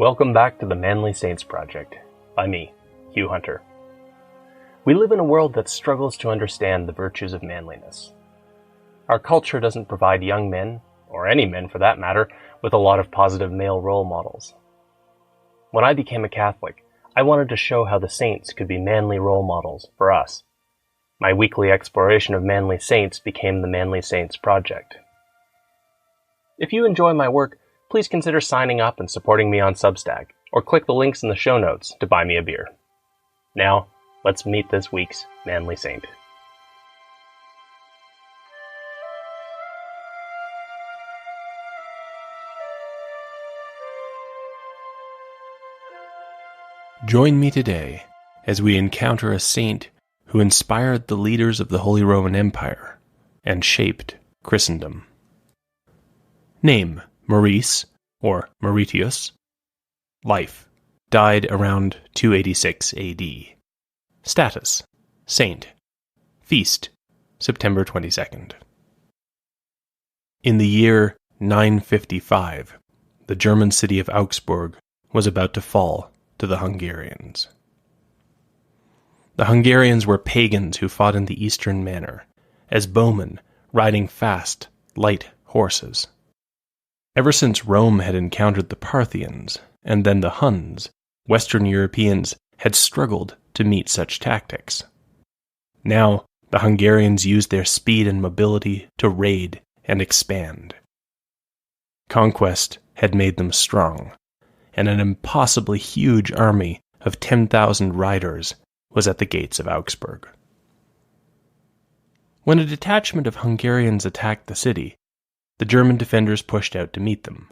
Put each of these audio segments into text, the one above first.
Welcome back to the Manly Saints Project, by me, Hugh Hunter. We live in a world that struggles to understand the virtues of manliness. Our culture doesn't provide young men, or any men for that matter, with a lot of positive male role models. When I became a Catholic, I wanted to show how the saints could be manly role models for us. My weekly exploration of manly saints became the Manly Saints Project. If you enjoy my work, please consider signing up and supporting me on Substack, or click the links in the show notes to buy me a beer. Now, let's meet this week's Manly Saint. Join me today as we encounter a saint who inspired the leaders of the Holy Roman Empire and shaped Christendom. Name: Maurice, or Mauritius. Life: died around 286 AD. Status: saint. Feast: September 22nd. In the year 955, the German city of Augsburg was about to fall to the Hungarians. The Hungarians were pagans who fought in the Eastern manner, as bowmen riding fast, light horses. Ever since Rome had encountered the Parthians, and then the Huns, Western Europeans had struggled to meet such tactics. Now, the Hungarians used their speed and mobility to raid and expand. Conquest had made them strong, and an impossibly huge army of 10,000 riders was at the gates of Augsburg. When a detachment of Hungarians attacked the city, the German defenders pushed out to meet them.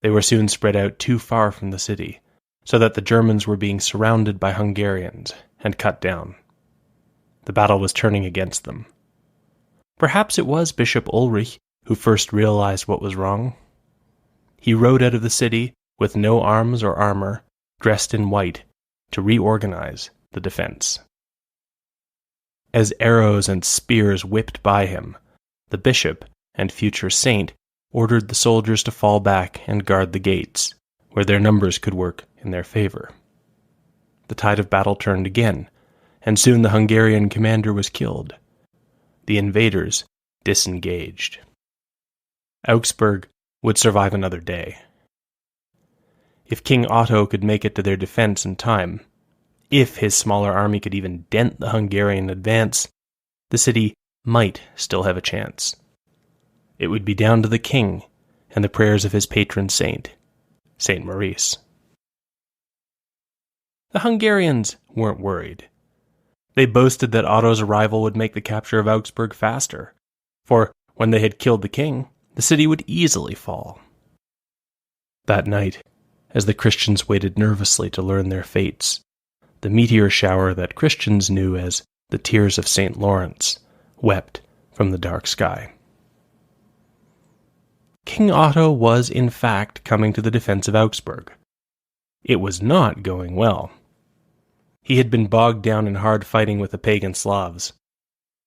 They were soon spread out too far from the city, so that the Germans were being surrounded by Hungarians and cut down. The battle was turning against them. Perhaps it was Bishop Ulrich who first realized what was wrong. He rode out of the city with no arms or armor, dressed in white, to reorganize the defense. As arrows and spears whipped by him, the bishop and future saint ordered the soldiers to fall back and guard the gates, where their numbers could work in their favor. The tide of battle turned again, and soon the Hungarian commander was killed. The invaders disengaged. Augsburg would survive another day. If King Otto could make it to their defense in time, if his smaller army could even dent the Hungarian advance, the city might still have a chance. It would be down to the king and the prayers of his patron saint, Saint Maurice. The Hungarians weren't worried. They boasted that Otto's arrival would make the capture of Augsburg faster, for when they had killed the king, the city would easily fall. That night, as the Christians waited nervously to learn their fates, the meteor shower that Christians knew as the Tears of St. Lawrence wept from the dark sky. King Otto was, in fact, coming to the defense of Augsburg. It was not going well. He had been bogged down in hard fighting with the pagan Slavs.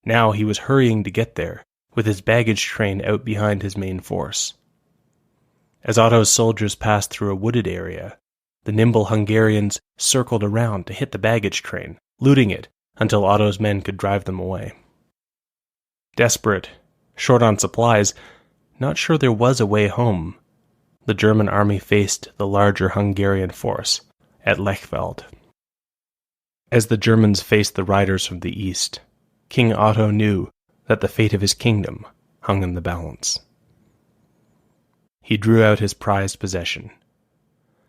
Now he was hurrying to get there, with his baggage train out behind his main force. As Otto's soldiers passed through a wooded area, the nimble Hungarians circled around to hit the baggage train, looting it until Otto's men could drive them away. Desperate, short on supplies, not sure there was a way home, the German army faced the larger Hungarian force at Lechfeld. As the Germans faced the riders from the east, King Otto knew that the fate of his kingdom hung in the balance. He drew out his prized possession.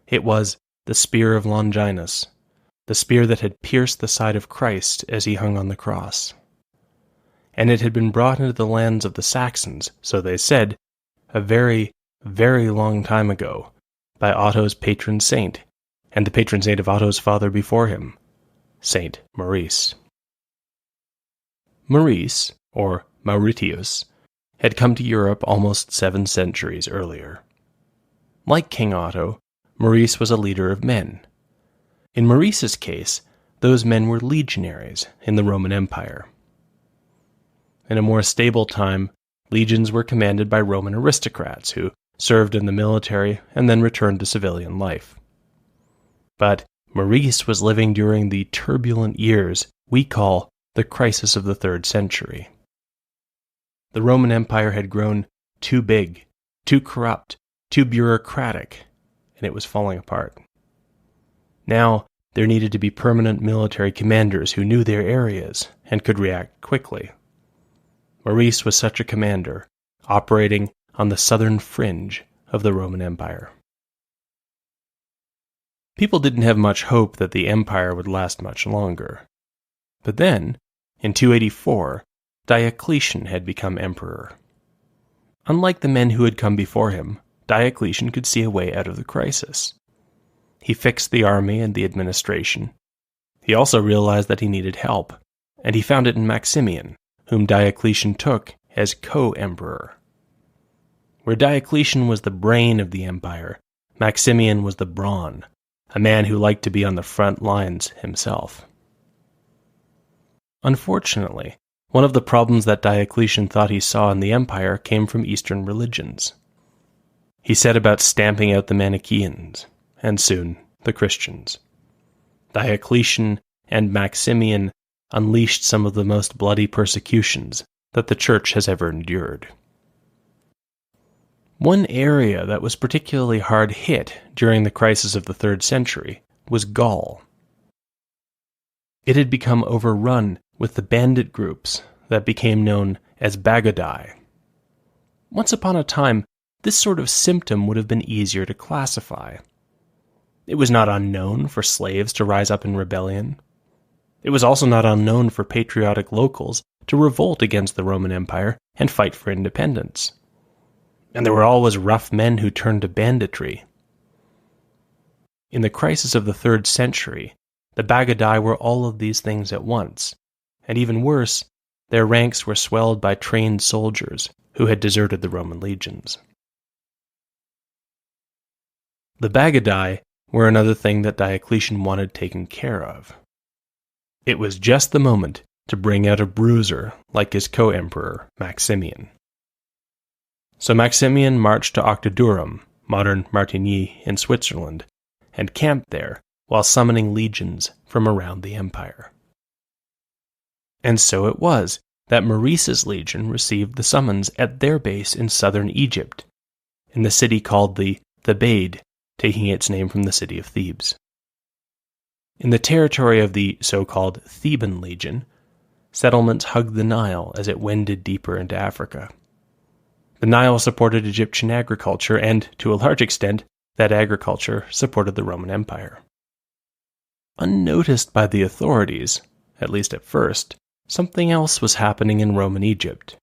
It was the spear of Longinus, the spear that had pierced the side of Christ as he hung on the cross. And it had been brought into the lands of the Saxons, so they said, a very, very long time ago, by Otto's patron saint, and the patron saint of Otto's father before him, Saint Maurice. Maurice, or Mauritius, had come to Europe almost 7 centuries earlier. Like King Otto, Maurice was a leader of men. In Maurice's case, those men were legionaries in the Roman Empire. In a more stable time, legions were commanded by Roman aristocrats who served in the military, and then returned to civilian life. But Maurice was living during the turbulent years we call the crisis of the 3rd century. The Roman Empire had grown too big, too corrupt, too bureaucratic, and it was falling apart. Now, there needed to be permanent military commanders who knew their areas and could react quickly. Maurice was such a commander, operating on the southern fringe of the Roman Empire. People didn't have much hope that the empire would last much longer. But then, in 284, Diocletian had become emperor. Unlike the men who had come before him, Diocletian could see a way out of the crisis. He fixed the army and the administration. He also realized that he needed help, and he found it in Maximian, whom Diocletian took as co-emperor. Where Diocletian was the brain of the empire, Maximian was the brawn, a man who liked to be on the front lines himself. Unfortunately, one of the problems that Diocletian thought he saw in the empire came from Eastern religions. He set about stamping out the Manichaeans, and soon the Christians. Diocletian and Maximian unleashed some of the most bloody persecutions that the Church has ever endured. One area that was particularly hard hit during the crisis of the 3rd century was Gaul. It had become overrun with the bandit groups that became known as Bagadae. Once upon a time, this sort of symptom would have been easier to classify. It was not unknown for slaves to rise up in rebellion. It was also not unknown for patriotic locals to revolt against the Roman Empire and fight for independence. And there were always rough men who turned to banditry. In the crisis of the 3rd century, the Bagadae were all of these things at once, and even worse, their ranks were swelled by trained soldiers who had deserted the Roman legions. The Bagadae were another thing that Diocletian wanted taken care of. It was just the moment to bring out a bruiser like his co-emperor, Maximian. So Maximian marched to Octodurum, modern Martigny in Switzerland, and camped there while summoning legions from around the empire. And so it was that Maurice's legion received the summons at their base in southern Egypt, in the city called the Thebaid, taking its name from the city of Thebes. In the territory of the so-called Theban Legion, settlements hugged the Nile as it wended deeper into Africa. The Nile supported Egyptian agriculture, and, to a large extent, that agriculture supported the Roman Empire. Unnoticed by the authorities, at least at first, something else was happening in Roman Egypt.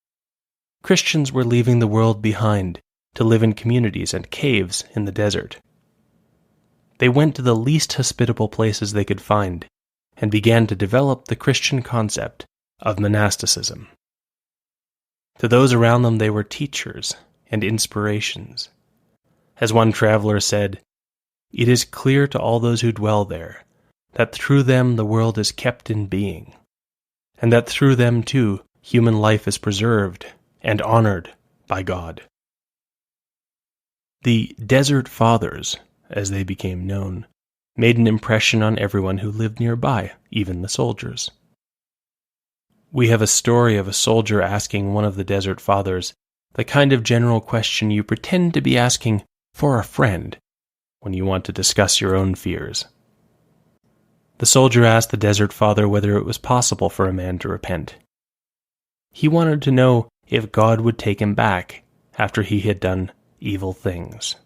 Christians were leaving the world behind to live in communities and caves in the desert. They went to the least hospitable places they could find and began to develop the Christian concept of monasticism. To those around them, they were teachers and inspirations. As one traveler said, "It is clear to all those who dwell there that through them the world is kept in being, and that through them, too, human life is preserved and honored by God." The Desert Fathers, as they became known, made an impression on everyone who lived nearby, even the soldiers. We have a story of a soldier asking one of the Desert Fathers the kind of general question you pretend to be asking for a friend when you want to discuss your own fears. The soldier asked the Desert Father whether it was possible for a man to repent. He wanted to know if God would take him back after he had done evil things.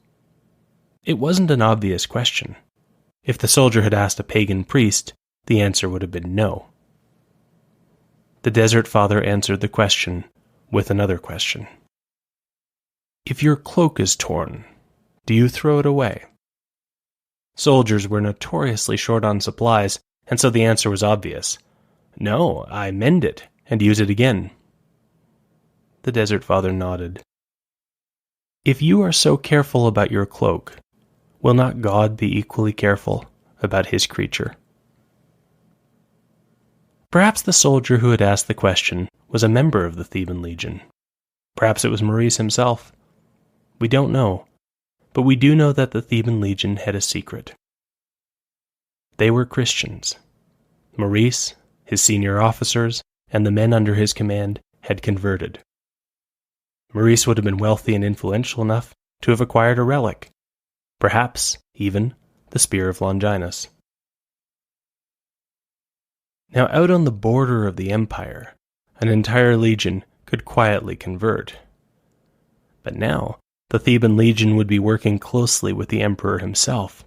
It wasn't an obvious question. If the soldier had asked a pagan priest, the answer would have been no. The Desert Father answered the question with another question. "If your cloak is torn, do you throw it away?" Soldiers were notoriously short on supplies, and so the answer was obvious. "No, I mend it and use it again." The Desert Father nodded. "If you are so careful about your cloak, will not God be equally careful about his creature?" Perhaps the soldier who had asked the question was a member of the Theban Legion. Perhaps it was Maurice himself. We don't know, but we do know that the Theban legion had a secret. They were Christians. Maurice, his senior officers, and the men under his command had converted. Maurice would have been wealthy and influential enough to have acquired a relic, perhaps even the Spear of Longinus. Now, out on the border of the empire, an entire legion could quietly convert. But now, the Theban legion would be working closely with the emperor himself.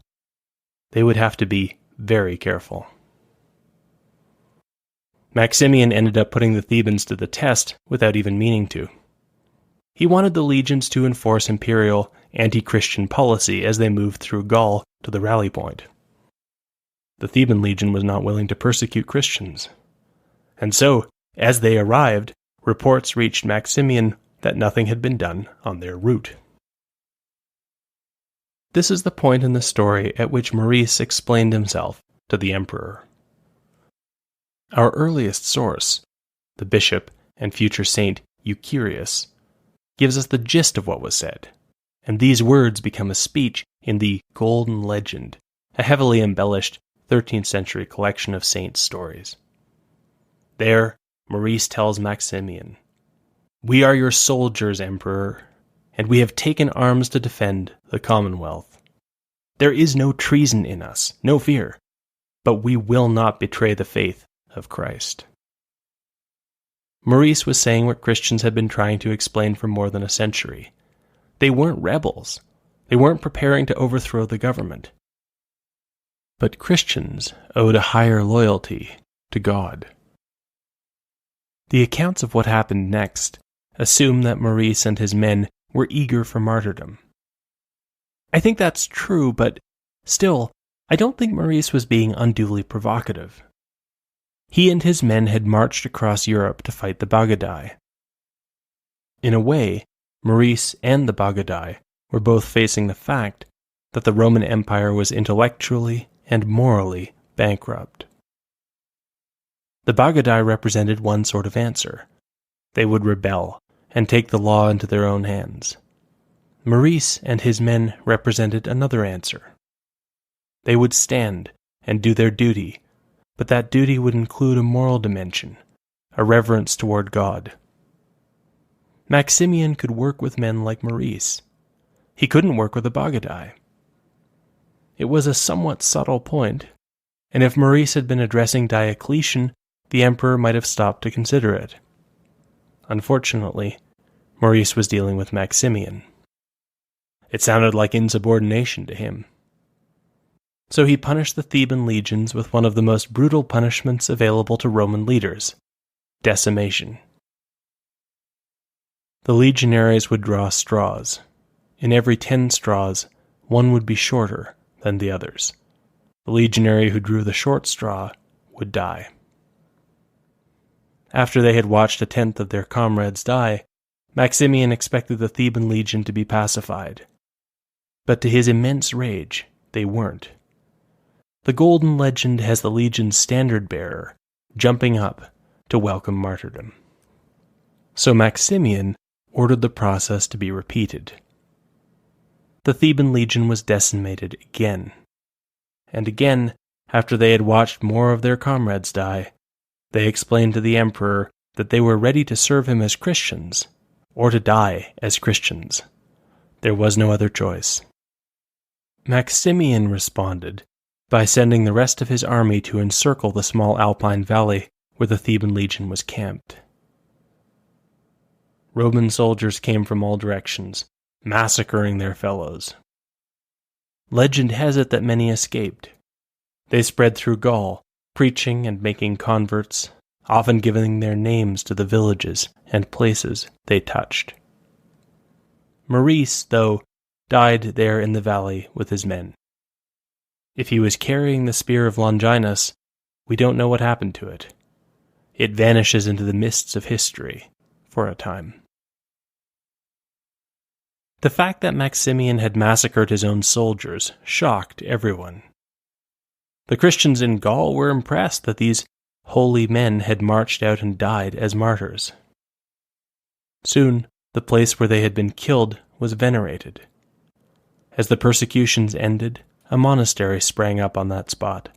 They would have to be very careful. Maximian ended up putting the Thebans to the test without even meaning to. He wanted the legions to enforce imperial, anti-Christian policy as they moved through Gaul to the rally point. The Theban legion was not willing to persecute Christians. And so, as they arrived, reports reached Maximian that nothing had been done on their route. This is the point in the story at which Maurice explained himself to the emperor. Our earliest source, the bishop and future saint Eucherius, gives us the gist of what was said, and these words become a speech in the Golden Legend, a heavily embellished 13th century collection of saints' stories. There, Maurice tells Maximian, "We are your soldiers, Emperor, and we have taken arms to defend the Commonwealth. There is no treason in us, no fear, but we will not betray the faith of Christ." Maurice was saying what Christians had been trying to explain for more than a century. They weren't rebels. They weren't preparing to overthrow the government. But Christians owed a higher loyalty to God. The accounts of what happened next assume that Maurice and his men were eager for martyrdom. I think that's true, but still, I don't think Maurice was being unduly provocative. He and his men had marched across Europe to fight the Bagadae. In a way, Maurice and the Bagadae were both facing the fact that the Roman Empire was intellectually and morally bankrupt. The Bagadae represented one sort of answer. They would rebel and take the law into their own hands. Maurice and his men represented another answer. They would stand and do their duty, but that duty would include a moral dimension, a reverence toward God. Maximian could work with men like Maurice. He couldn't work with the Bagadae. It was a somewhat subtle point, and if Maurice had been addressing Diocletian, the emperor might have stopped to consider it. Unfortunately, Maurice was dealing with Maximian. It sounded like insubordination to him. So he punished the Theban legions with one of the most brutal punishments available to Roman leaders: decimation. The legionaries would draw straws. In every 10 straws, one would be shorter than the others. The legionary who drew the short straw would die. After they had watched a 10th of their comrades die, Maximian expected the Theban legion to be pacified. But to his immense rage, they weren't. The Golden Legend has the legion's standard-bearer jumping up to welcome martyrdom. So Maximian ordered the process to be repeated. The Theban legion was decimated again. And again, after they had watched more of their comrades die, they explained to the emperor that they were ready to serve him as Christians, or to die as Christians. There was no other choice. Maximian responded by sending the rest of his army to encircle the small alpine valley where the Theban legion was camped. Roman soldiers came from all directions, massacring their fellows. Legend has it that many escaped. They spread through Gaul, preaching and making converts, often giving their names to the villages and places they touched. Maurice, though, died there in the valley with his men. If he was carrying the Spear of Longinus, we don't know what happened to it. It vanishes into the mists of history for a time. The fact that Maximian had massacred his own soldiers shocked everyone. The Christians in Gaul were impressed that these holy men had marched out and died as martyrs. Soon, the place where they had been killed was venerated. As the persecutions ended, a monastery sprang up on that spot.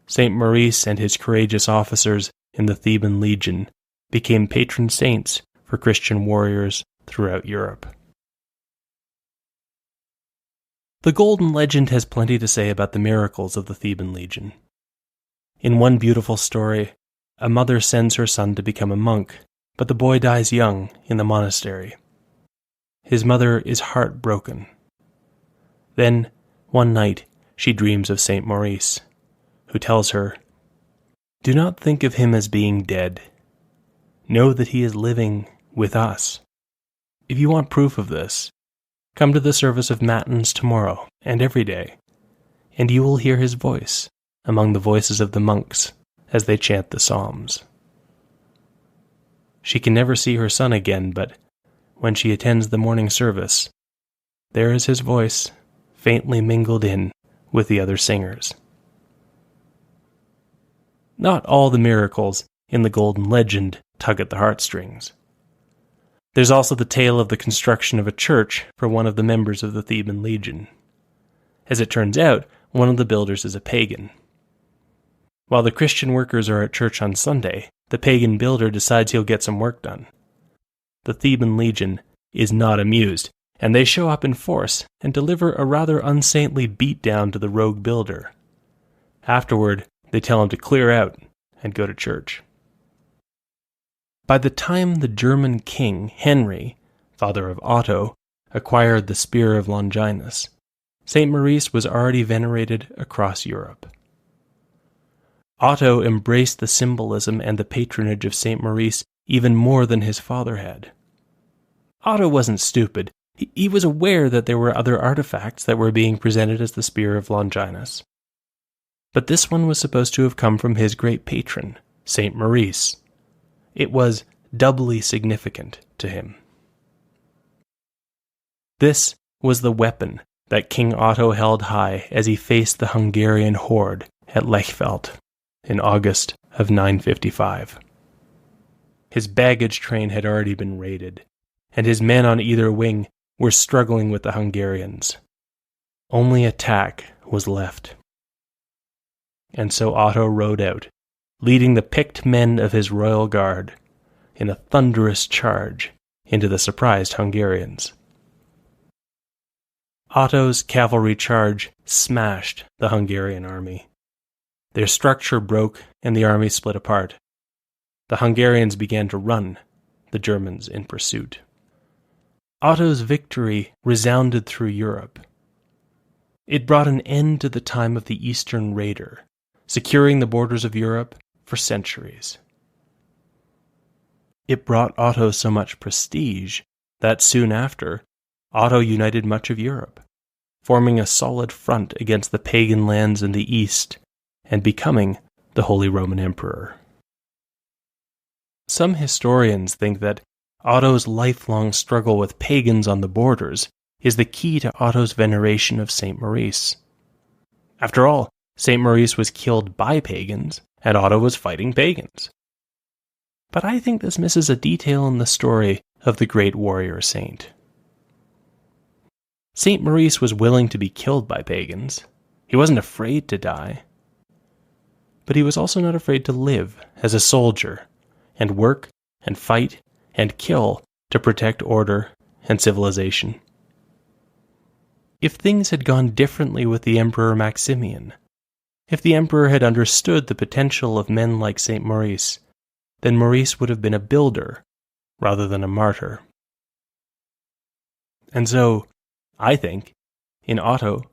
St. Maurice and his courageous officers in the Theban Legion became patron saints for Christian warriors throughout Europe. The Golden Legend has plenty to say about the miracles of the Theban Legion. In one beautiful story, a mother sends her son to become a monk, but the boy dies young in the monastery. His mother is heartbroken. Then, one night, she dreams of St. Maurice, who tells her, "Do not think of him as being dead. Know that he is living with us. If you want proof of this, come to the service of Matins tomorrow and every day, and you will hear his voice among the voices of the monks as they chant the psalms." She can never see her son again, but when she attends the morning service, there is his voice faintly mingled in with the other singers. Not all the miracles in the Golden Legend tug at the heartstrings. There's also the tale of the construction of a church for one of the members of the Theban Legion. As it turns out, one of the builders is a pagan. While the Christian workers are at church on Sunday, the pagan builder decides he'll get some work done. The Theban Legion is not amused, and they show up in force and deliver a rather unsaintly beatdown to the rogue builder. Afterward, they tell him to clear out and go to church. By the time the German king, Henry, father of Otto, acquired the Spear of Longinus, St. Maurice was already venerated across Europe. Otto embraced the symbolism and the patronage of St. Maurice even more than his father had. Otto wasn't stupid. He was aware that there were other artifacts that were being presented as the Spear of Longinus. But this one was supposed to have come from his great patron, St. Maurice. It was doubly significant to him. This was the weapon that King Otto held high as he faced the Hungarian horde at Lechfeld in August of 955. His baggage train had already been raided, and his men on either wing were struggling with the Hungarians. Only attack was left. And so Otto rode out, leading the picked men of his royal guard in a thunderous charge into the surprised Hungarians. Otto's cavalry charge smashed the Hungarian army. Their structure broke and the army split apart. The Hungarians began to run, the Germans in pursuit. Otto's victory resounded through Europe. It brought an end to the time of the Eastern Raider, securing the borders of Europe for centuries. It brought Otto so much prestige that soon after, Otto united much of Europe, forming a solid front against the pagan lands in the east and becoming the Holy Roman Emperor. Some historians think that Otto's lifelong struggle with pagans on the borders is the key to Otto's veneration of St. Maurice. After all, St. Maurice was killed by pagans, and Otto was fighting pagans. But I think this misses a detail in the story of the great warrior saint. St. Maurice was willing to be killed by pagans. He wasn't afraid to die. But he was also not afraid to live as a soldier, and work, and fight, and kill to protect order and civilization. If things had gone differently with the Emperor Maximian, if the emperor had understood the potential of men like St. Maurice, then Maurice would have been a builder rather than a martyr. And so, I think, in Otto,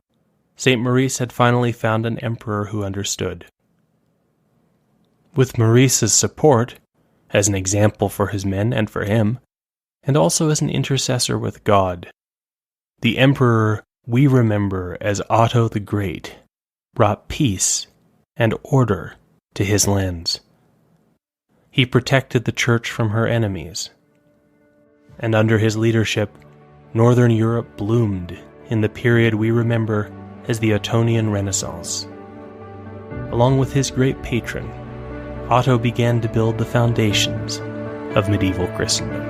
St. Maurice had finally found an emperor who understood. With Maurice's support, as an example for his men and for him, and also as an intercessor with God, the emperor we remember as Otto the Great brought peace and order to his lands. He protected the church from her enemies, and under his leadership, Northern Europe bloomed in the period we remember as the Ottonian Renaissance. Along with his great patron, Otto began to build the foundations of medieval Christendom.